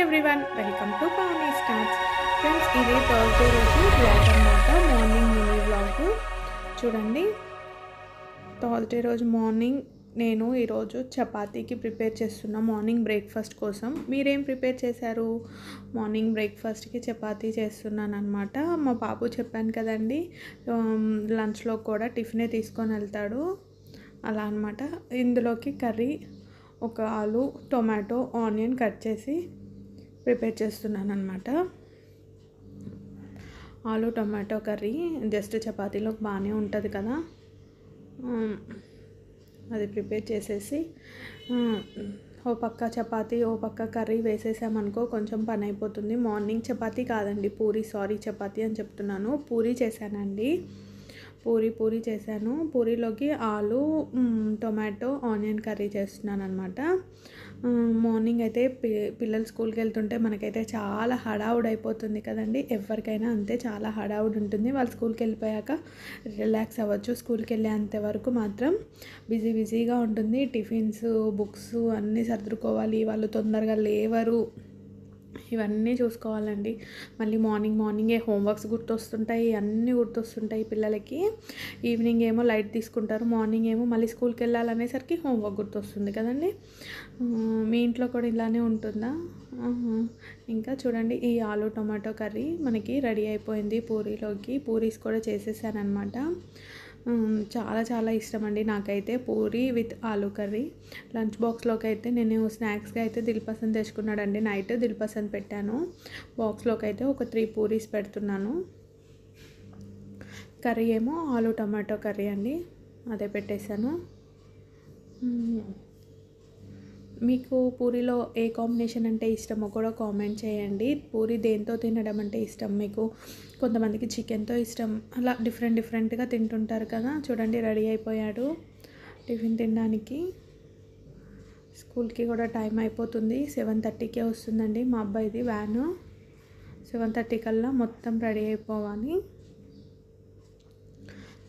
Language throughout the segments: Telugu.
Everyone, welcome to Pavani starts. Friends, ఇది థర్స్డే రోజు బ్లాగ్ అనమాట. మార్నింగ్ మినీ బ్లాగ్ చూడండి. థర్స్డే రోజు మార్నింగ్ నేను ఈరోజు చపాతీకి ప్రిపేర్ చేస్తున్నా మార్నింగ్ బ్రేక్ఫాస్ట్ కోసం. మీరేం ప్రిపేర్ చేశారు? మార్నింగ్ బ్రేక్ఫాస్ట్కి చపాతీ చేస్తున్నాను అనమాట. మా బాబు చెప్పాను కదండి, లంచ్లో కూడా టిఫినే తీసుకొని వెళ్తాడు అలా అనమాట. ఇందులోకి కర్రీ ఒక ఆలు, టొమాటో, ఆనియన్ కట్ చేసి ప్రిపేర్ చేస్తున్నాను అనమాట. ఆలు టొమాటో కర్రీ జస్ట్ చపాతీలో బాగానే ఉంటుంది కదా, అది ప్రిపేర్ చేసేసి ఓ పక్క చపాతీ ఓ పక్క కర్రీ వేసేసామనుకో కొంచెం పని అయిపోతుంది. మార్నింగ్ చపాతీ కాదండి, పూరి, చపాతీ అని చెప్తున్నాను. పూరి చేశానండి, పూరి చేశాను. పూరీలోకి ఆలు, టొమాటో, ఆనియన్ కర్రీ చేస్తున్నాను అనమాట. మార్నింగ్ అయితే పిల్లలు స్కూల్కి వెళ్తుంటే మనకైతే చాలా హడావుడి అయిపోతుంది కదండి. ఎవరికైనా అంతే, చాలా హడావుడి ఉంటుంది. వాళ్ళు స్కూల్కి వెళ్ళిపోయాక రిలాక్స్ అవ్వచ్చు. స్కూల్కి వెళ్ళేంత వరకు మాత్రం బిజీగా ఉంటుంది. టిఫిన్స్, బుక్స్ అన్నీ సర్దుకోవాలి. వాళ్ళు తొందరగా లేవరు, ఇవన్నీ చూసుకోవాలండి. మళ్ళీ మార్నింగే హోంవర్క్స్ గుర్తొస్తుంటాయి, అన్నీ గుర్తొస్తుంటాయి పిల్లలకి. ఈవినింగ్ ఏమో లైట్ తీసుకుంటారు, మార్నింగ్ ఏమో మళ్ళీ స్కూల్కి వెళ్ళాలనేసరికి హోంవర్క్ గుర్తొస్తుంది కదండి. మీ ఇంట్లో కూడా ఇలానే ఉంటుందా? ఇంకా చూడండి, ఈ ఆలు టొమాటో కర్రీ మనకి రెడీ అయిపోయింది. పూరీస్ కూడా చేసేసానమాట. చాలా ఇష్టం అండి నాకైతే పూరి విత్ ఆలు కర్రీ. లంచ్ బాక్స్లోకి అయితే నేను స్నాక్స్గా అయితే దిల్పసంద్ తెచ్చుకున్నాడండి. నైట్ దిల్పసంద్ పెట్టాను. బాక్స్లోకి అయితే ఒక 3 పూరీస్ పెడుతున్నాను. కర్రీ ఏమో ఆలు టమాటో కర్రీ అండి, అదే పెట్టేశాను. మీకు పూరీలో ఏ కాంబినేషన్ అంటే ఇష్టమో కూడా కామెంట్ చేయండి. పూరి దేంతో తినడం అంటే ఇష్టం మీకు? కొంతమందికి చికెన్తో ఇష్టం, అలా డిఫరెంట్గా తింటుంటారు కదా. చూడండి, రెడీ అయిపోయాడు టిఫిన్ తినడానికి. స్కూల్కి కూడా టైం అయిపోతుంది, 7:30కే వస్తుందండి మా అబ్బాయిది వ్యాను. 7:30 కల్లా మొత్తం రెడీ అయిపోవాలి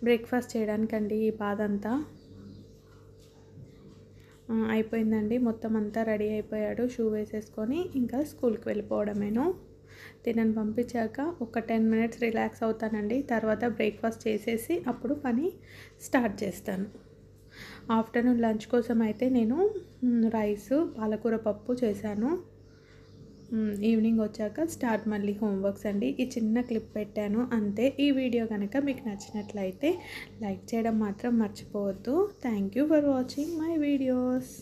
బ్రేక్ఫాస్ట్ చేయడానికండి. ఈ బాధ అంతా అయిపోయిందండి, మొత్తం అంతా రెడీ అయిపోయాడు. షూ వేసేసుకొని ఇంకా స్కూల్కి వెళ్ళిపోవడమేను. తినని పంపించాక ఒక 10 మినిట్స్ రిలాక్స్ అవుతానండి. తర్వాత బ్రేక్ఫాస్ట్ చేసేసి అప్పుడు పని స్టార్ట్ చేస్తాను. ఆఫ్టర్నూన్ లంచ్ కోసం అయితే నేను రైస్, పాలకూర పప్పు చేశాను. ఈవినింగ్ వచ్చాక స్టార్ట్ మళ్ళీ హోంవర్క్స్ అండి. ఈ చిన్న క్లిప్ పెట్టాను అంతే. ఈ వీడియో కనుక మీకు నచ్చినట్లయితే లైక్ చేయడం మాత్రం మర్చిపోవద్దు. Thank you for watching my videos.